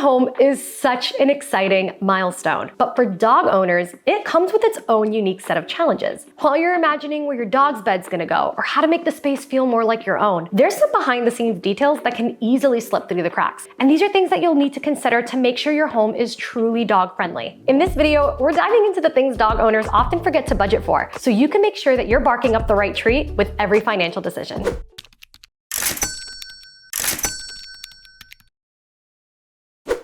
home is such an exciting milestone, but for dog owners, it comes with its own unique set of challenges. While you're imagining where your dog's bed's gonna go or how to make the space feel more like your own, there's some behind the scenes details that can easily slip through the cracks. And these are things that you'll need to consider to make sure your home is truly dog friendly. In this video, we're diving into the things dog owners often forget to budget for, so you can make sure that you're barking up the right tree with every financial decision.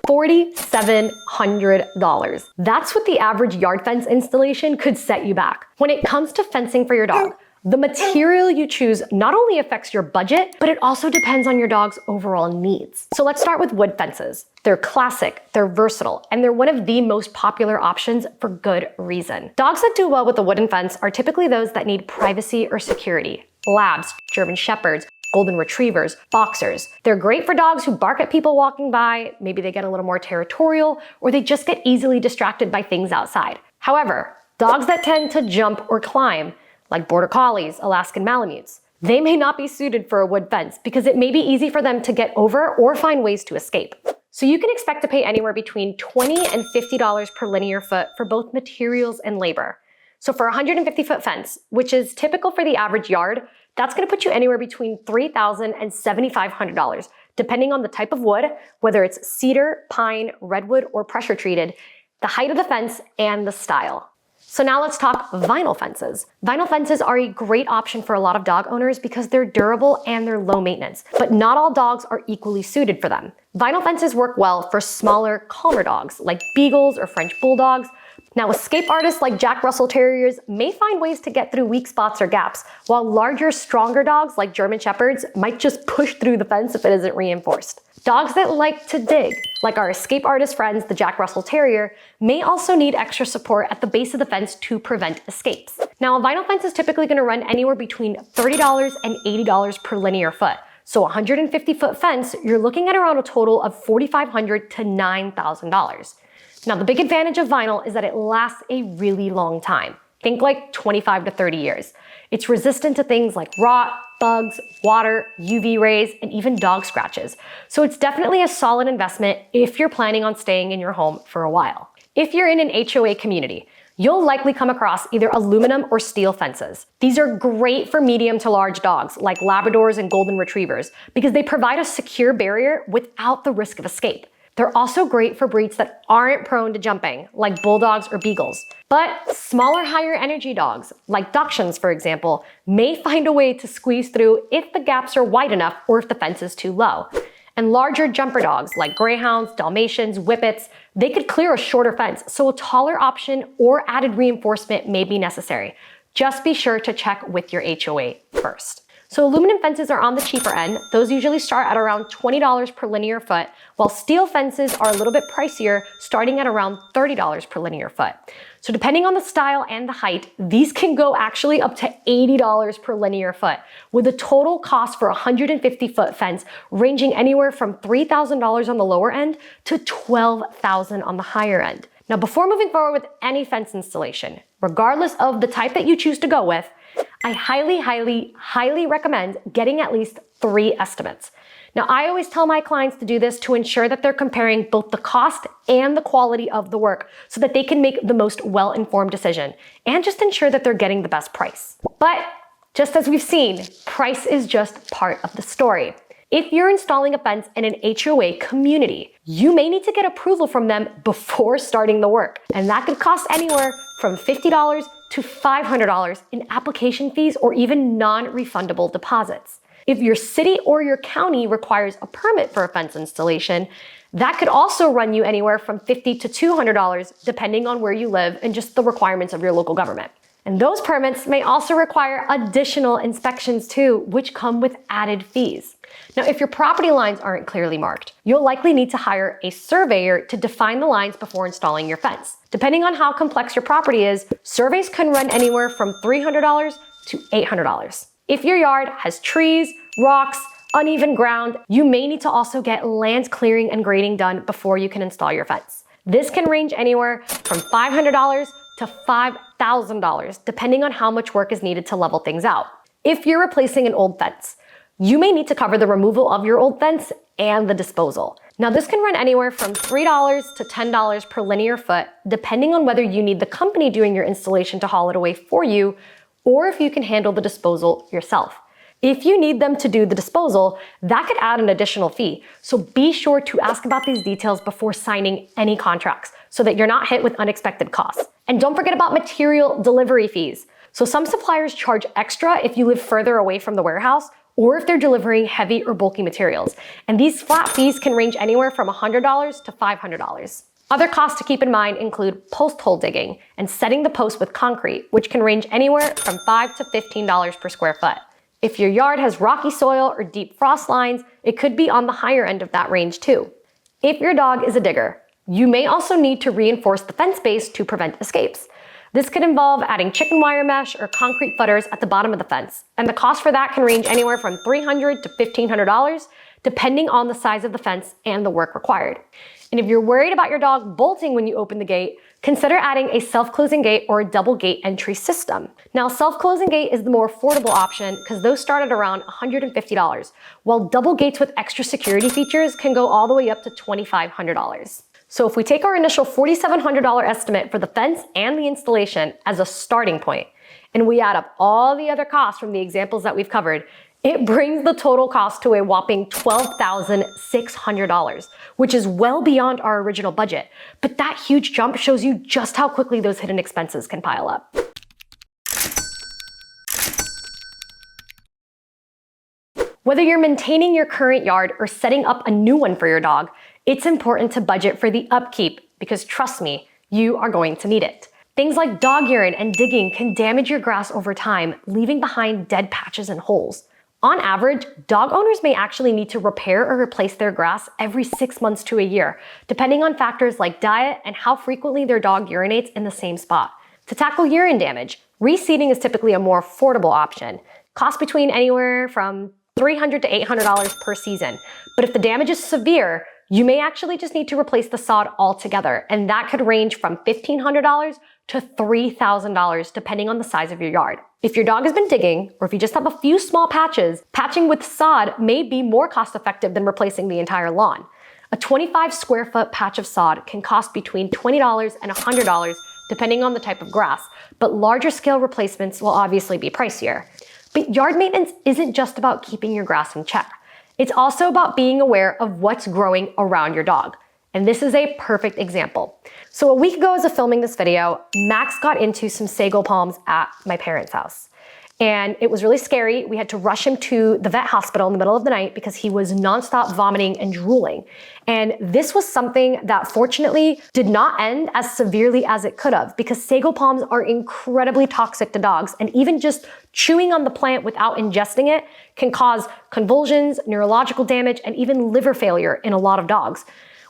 $4,700. That's what the average yard fence installation could set you back. When it comes to fencing for your dog, the material you choose not only affects your budget, but it also depends on your dog's overall needs. So let's start with wood fences. They're classic, they're versatile, and they're one of the most popular options for good reason. Dogs that do well with a wooden fence are typically those that need privacy or security. Labs, German Shepherds, Golden Retrievers, Boxers. They're great for dogs who bark at people walking by, maybe they get a little more territorial, or they just get easily distracted by things outside. However, dogs that tend to jump or climb, like Border Collies, Alaskan Malamutes, they may not be suited for a wood fence because it may be easy for them to get over or find ways to escape. So you can expect to pay anywhere between $20 and $50 per linear foot for both materials and labor. So for a 150-foot fence, which is typical for the average yard, that's gonna put you anywhere between $3,000 and $7,500, depending on the type of wood, whether it's cedar, pine, redwood, or pressure treated, the height of the fence, and the style. So now let's talk vinyl fences. Vinyl fences are a great option for a lot of dog owners because they're durable and they're low maintenance, but not all dogs are equally suited for them. Vinyl fences work well for smaller, calmer dogs like beagles or French bulldogs. Now, escape artists like Jack Russell Terriers may find ways to get through weak spots or gaps, while larger, stronger dogs like German Shepherds might just push through the fence if it isn't reinforced. Dogs that like to dig, like our escape artist friends, the Jack Russell Terrier, may also need extra support at the base of the fence to prevent escapes. Now, a vinyl fence is typically going to run anywhere between $30 and $80 per linear foot. So a 150-foot fence, you're looking at around a total of $4,500 to $9,000. Now, the big advantage of vinyl is that it lasts a really long time. Think like 25 to 30 years. It's resistant to things like rot, bugs, water, UV rays, and even dog scratches. So it's definitely a solid investment if you're planning on staying in your home for a while. If you're in an HOA community, you'll likely come across either aluminum or steel fences. These are great for medium to large dogs like Labradors and Golden Retrievers because they provide a secure barrier without the risk of escape. They're also great for breeds that aren't prone to jumping, like bulldogs or beagles. But smaller, higher energy dogs, like Dachshunds for example, may find a way to squeeze through if the gaps are wide enough or if the fence is too low. And larger jumper dogs, like Greyhounds, Dalmatians, Whippets, they could clear a shorter fence, so a taller option or added reinforcement may be necessary. Just be sure to check with your HOA first. So aluminum fences are on the cheaper end. Those usually start at around $20 per linear foot, while steel fences are a little bit pricier, starting at around $30 per linear foot. So depending on the style and the height, these can go actually up to $80 per linear foot, with a total cost for a 150-foot fence ranging anywhere from $3,000 on the lower end to $12,000 on the higher end. Now, before moving forward with any fence installation, regardless of the type that you choose to go with, I highly recommend getting at least 3 estimates. Now, I always tell my clients to do this to ensure that they're comparing both the cost and the quality of the work so that they can make the most well-informed decision and just ensure that they're getting the best price. But just as we've seen, price is just part of the story. If you're installing a fence in an HOA community, you may need to get approval from them before starting the work. And that could cost anywhere from $50 to $500 in application fees or even non-refundable deposits. If your city or your county requires a permit for a fence installation, that could also run you anywhere from $50 to $200 depending on where you live and just the requirements of your local government. And those permits may also require additional inspections too, which come with added fees. Now, if your property lines aren't clearly marked, you'll likely need to hire a surveyor to define the lines before installing your fence. Depending on how complex your property is, surveys can run anywhere from $300 to $800. If your yard has trees, rocks, uneven ground, you may need to also get land clearing and grading done before you can install your fence. This can range anywhere from $500 to $5,000, depending on how much work is needed to level things out. If you're replacing an old fence, you may need to cover the removal of your old fence and the disposal. Now this can run anywhere from $3 to $10 per linear foot, depending on whether you need the company doing your installation to haul it away for you, or if you can handle the disposal yourself. If you need them to do the disposal, that could add an additional fee. So be sure to ask about these details before signing any contracts so that you're not hit with unexpected costs. And don't forget about material delivery fees. So some suppliers charge extra if you live further away from the warehouse or if they're delivering heavy or bulky materials. And these flat fees can range anywhere from $100 to $500. Other costs to keep in mind include post hole digging and setting the post with concrete, which can range anywhere from $5 to $15 per square foot. If your yard has rocky soil or deep frost lines, it could be on the higher end of that range too. If your dog is a digger, you may also need to reinforce the fence base to prevent escapes. This could involve adding chicken wire mesh or concrete footers at the bottom of the fence, and the cost for that can range anywhere from $300 to $1,500, depending on the size of the fence and the work required. And if you're worried about your dog bolting when you open the gate, consider adding a self-closing gate or a double gate entry system. Now, self-closing gate is the more affordable option because those start at around $150, while double gates with extra security features can go all the way up to $2,500. So if we take our initial $4,700 estimate for the fence and the installation as a starting point, and we add up all the other costs from the examples that we've covered, it brings the total cost to a whopping $12,600, which is well beyond our original budget. But that huge jump shows you just how quickly those hidden expenses can pile up. Whether you're maintaining your current yard or setting up a new one for your dog, it's important to budget for the upkeep because trust me, you are going to need it. Things like dog urine and digging can damage your grass over time, leaving behind dead patches and holes. On average, dog owners may actually need to repair or replace their grass every 6 months to a year, depending on factors like diet and how frequently their dog urinates in the same spot. To tackle urine damage, reseeding is typically a more affordable option. Costs between anywhere from $300 to $800 per season. But if the damage is severe, you may actually just need to replace the sod altogether, and that could range from $1,500 to $3,000 depending on the size of your yard. If your dog has been digging, or if you just have a few small patches, patching with sod may be more cost effective than replacing the entire lawn. A 25 square foot patch of sod can cost between $20 and $100 depending on the type of grass, but larger scale replacements will obviously be pricier. But yard maintenance isn't just about keeping your grass in check. It's also about being aware of what's growing around your dog. And this is a perfect example. So a week ago as of filming this video, Max got into some sago palms at my parents' house. And it was really scary. We had to rush him to the vet hospital in the middle of the night because he was nonstop vomiting and drooling. And this was something that fortunately did not end as severely as it could have because sago palms are incredibly toxic to dogs. And even just chewing on the plant without ingesting it can cause convulsions, neurological damage, and even liver failure in a lot of dogs.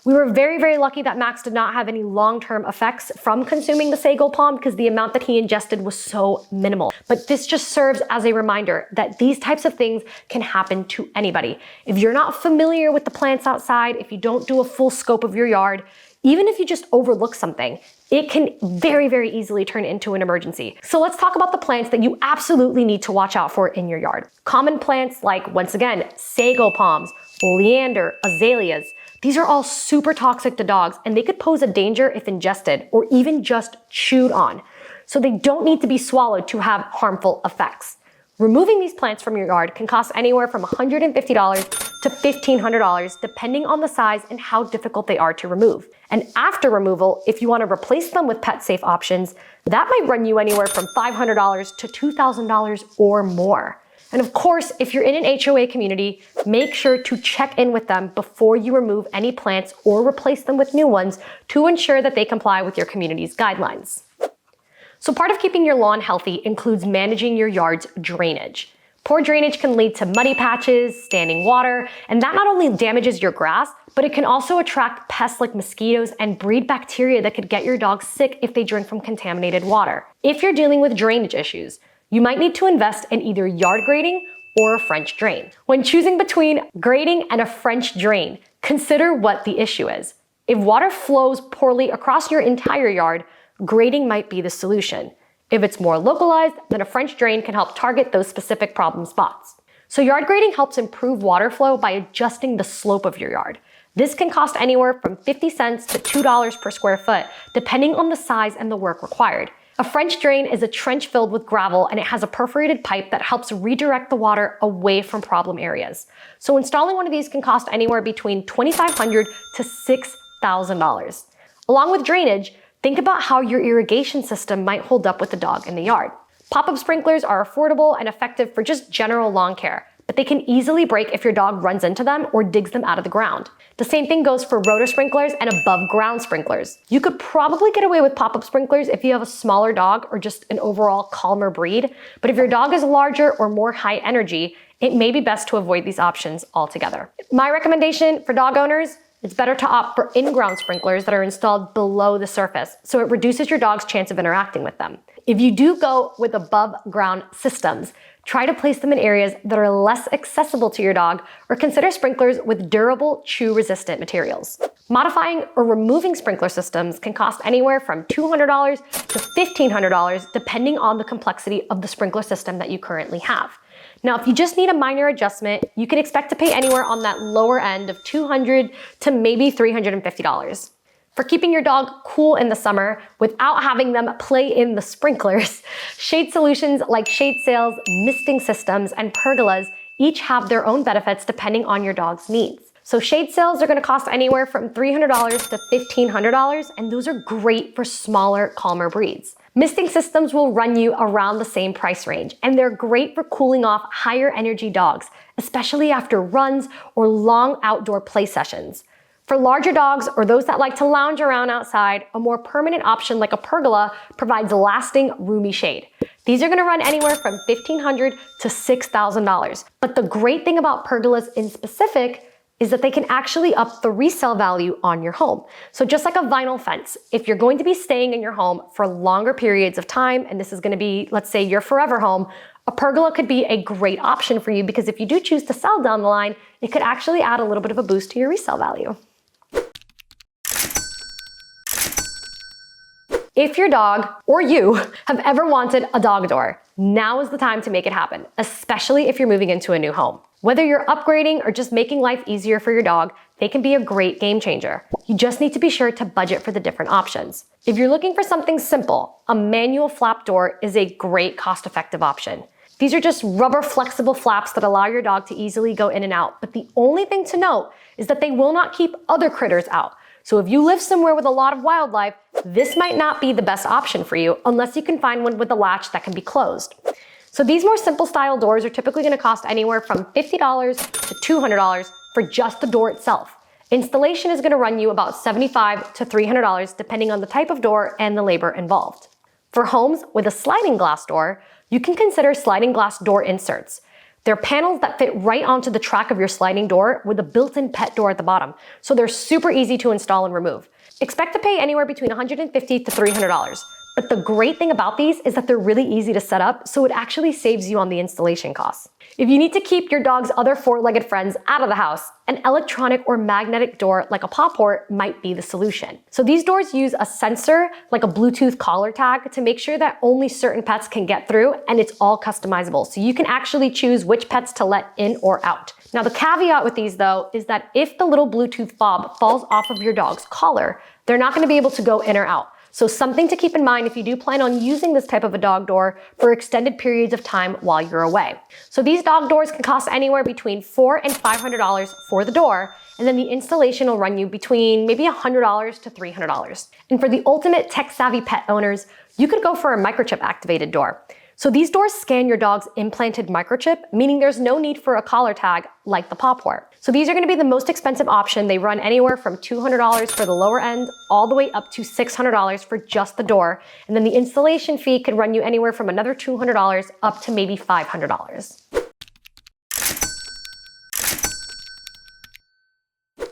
We were very, very lucky that Max did not have any long-term effects from consuming the sago palm because the amount that he ingested was so minimal. But this just serves as a reminder that these types of things can happen to anybody. If you're not familiar with the plants outside, if you don't do a full scope of your yard, even if you just overlook something, it can very, very easily turn into an emergency. So let's talk about the plants that you absolutely need to watch out for in your yard. Common plants like, once again, sago palms, oleander, azaleas. These are all super toxic to dogs and they could pose a danger if ingested or even just chewed on. So they don't need to be swallowed to have harmful effects. Removing these plants from your yard can cost anywhere from $150 to $1,500 depending on the size and how difficult they are to remove. And after removal, if you want to replace them with pet-safe options, that might run you anywhere from $500 to $2,000 or more. And of course, if you're in an HOA community, make sure to check in with them before you remove any plants or replace them with new ones to ensure that they comply with your community's guidelines. So part of keeping your lawn healthy includes managing your yard's drainage. Poor drainage can lead to muddy patches, standing water, and that not only damages your grass, but it can also attract pests like mosquitoes and breed bacteria that could get your dog sick if they drink from contaminated water. If you're dealing with drainage issues, you might need to invest in either yard grading or a French drain. When choosing between grading and a French drain, consider what the issue is. If water flows poorly across your entire yard, grading might be the solution. If it's more localized, then a French drain can help target those specific problem spots. So yard grading helps improve water flow by adjusting the slope of your yard. This can cost anywhere from 50 cents to $2 per square foot, depending on the size and the work required. A French drain is a trench filled with gravel, and it has a perforated pipe that helps redirect the water away from problem areas. So installing one of these can cost anywhere between $2,500 to $6,000. Along with drainage, think about how your irrigation system might hold up with the dog in the yard. Pop-up sprinklers are affordable and effective for just general lawn care, but they can easily break if your dog runs into them or digs them out of the ground. The same thing goes for rotor sprinklers and above ground sprinklers. You could probably get away with pop-up sprinklers if you have a smaller dog or just an overall calmer breed, but if your dog is larger or more high energy, it may be best to avoid these options altogether. My recommendation for dog owners, it's better to opt for in-ground sprinklers that are installed below the surface, so it reduces your dog's chance of interacting with them. If you do go with above ground systems, try to place them in areas that are less accessible to your dog, or consider sprinklers with durable, chew-resistant materials. Modifying or removing sprinkler systems can cost anywhere from $200 to $1,500, depending on the complexity of the sprinkler system that you currently have. Now, if you just need a minor adjustment, you can expect to pay anywhere on that lower end of $200 to maybe $350. For keeping your dog cool in the summer without having them play in the sprinklers, shade solutions like shade sails, misting systems, and pergolas each have their own benefits depending on your dog's needs. So shade sails are going to cost anywhere from $300 to $1,500, and those are great for smaller, calmer breeds. Misting systems will run you around the same price range, and they're great for cooling off higher energy dogs, especially after runs or long outdoor play sessions. For larger dogs or those that like to lounge around outside, a more permanent option like a pergola provides lasting, roomy shade. These are going to run anywhere from $1,500 to $6,000. But the great thing about pergolas in specific is that they can actually up the resale value on your home. So just like a vinyl fence, if you're going to be staying in your home for longer periods of time, and this is going to be, let's say, your forever home, a pergola could be a great option for you, because if you do choose to sell down the line, it could actually add a little bit of a boost to your resale value. If your dog, or you, have ever wanted a dog door, now is the time to make it happen, especially if you're moving into a new home. Whether you're upgrading or just making life easier for your dog, they can be a great game changer. You just need to be sure to budget for the different options. If you're looking for something simple, a manual flap door is a great cost-effective option. These are just rubber flexible flaps that allow your dog to easily go in and out, but the only thing to note is that they will not keep other critters out. So if you live somewhere with a lot of wildlife, this might not be the best option for you unless you can find one with a latch that can be closed. So these more simple style doors are typically going to cost anywhere from $50 to $200 for just the door itself. Installation is going to run you about $75 to $300 depending on the type of door and the labor involved. For homes with a sliding glass door, you can consider sliding glass door inserts. They're panels that fit right onto the track of your sliding door with a built-in pet door at the bottom, so they're super easy to install and remove. Expect to pay anywhere between $150 to $300. But the great thing about these is that they're really easy to set up, so it actually saves you on the installation costs. If you need to keep your dog's other four-legged friends out of the house, an electronic or magnetic door like a paw port might be the solution. So these doors use a sensor like a Bluetooth collar tag to make sure that only certain pets can get through, and it's all customizable. So you can actually choose which pets to let in or out. Now the caveat with these though is that if the little Bluetooth fob falls off of your dog's collar, they're not going to be able to go in or out. So something to keep in mind if you do plan on using this type of a dog door for extended periods of time while you're away. So these dog doors can cost anywhere between $400 and $500 for the door, and then the installation will run you between maybe $100 to $300. And for the ultimate tech-savvy pet owners, you could go for a microchip activated door. So these doors scan your dog's implanted microchip, meaning there's no need for a collar tag like the paw port. So these are going to be the most expensive option. They run anywhere from $200 for the lower end all the way up to $600 for just the door. And then the installation fee could run you anywhere from another $200 up to maybe $500.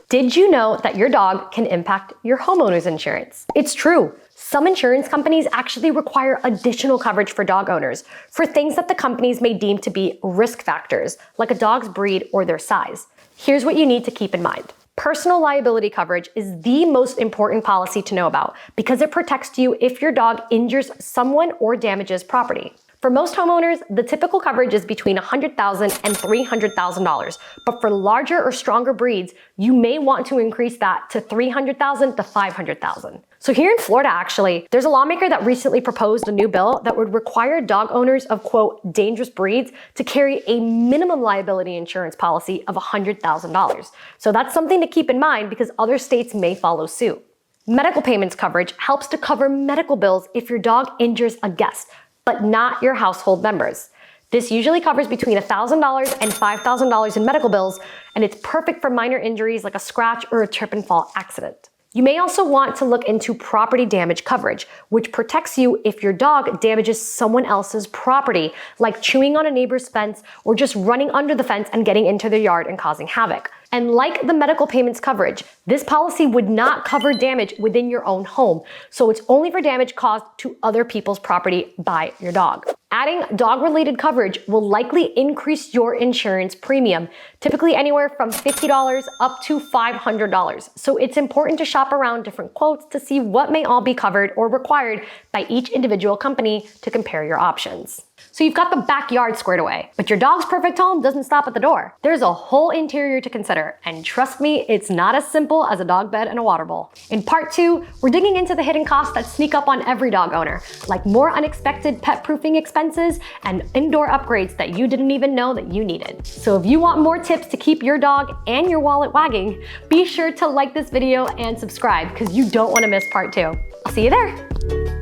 Did you know that your dog can impact your homeowner's insurance? It's true. Some insurance companies actually require additional coverage for dog owners for things that the companies may deem to be risk factors, like a dog's breed or their size. Here's what you need to keep in mind. Personal liability coverage is the most important policy to know about because it protects you if your dog injures someone or damages property. For most homeowners, the typical coverage is between $100,000 and $300,000. But for larger or stronger breeds, you may want to increase that to $300,000 to $500,000. So here in Florida, actually, there's a lawmaker that recently proposed a new bill that would require dog owners of, quote, dangerous breeds to carry a minimum liability insurance policy of $100,000. So that's something to keep in mind because other states may follow suit. Medical payments coverage helps to cover medical bills if your dog injures a guest, but not your household members. This usually covers between $1,000 and $5,000 in medical bills, and it's perfect for minor injuries like a scratch or a trip and fall accident. You may also want to look into property damage coverage, which protects you if your dog damages someone else's property, like chewing on a neighbor's fence or just running under the fence and getting into their yard and causing havoc. And like the medical payments coverage, this policy would not cover damage within your own home, so it's only for damage caused to other people's property by your dog. Adding dog-related coverage will likely increase your insurance premium, typically anywhere from $50 up to $500. So it's important to shop around different quotes to see what may all be covered or required by each individual company to compare your options. So you've got the backyard squared away, but your dog's perfect home doesn't stop at the door. There's a whole interior to consider, and trust me, it's not as simple as a dog bed and a water bowl. In part 2, we're digging into the hidden costs that sneak up on every dog owner, like more unexpected pet proofing expenses and indoor upgrades that you didn't even know that you needed. So if you want more tips to keep your dog and your wallet wagging, be sure to like this video and subscribe because you don't want to miss part 2. I'll see you there.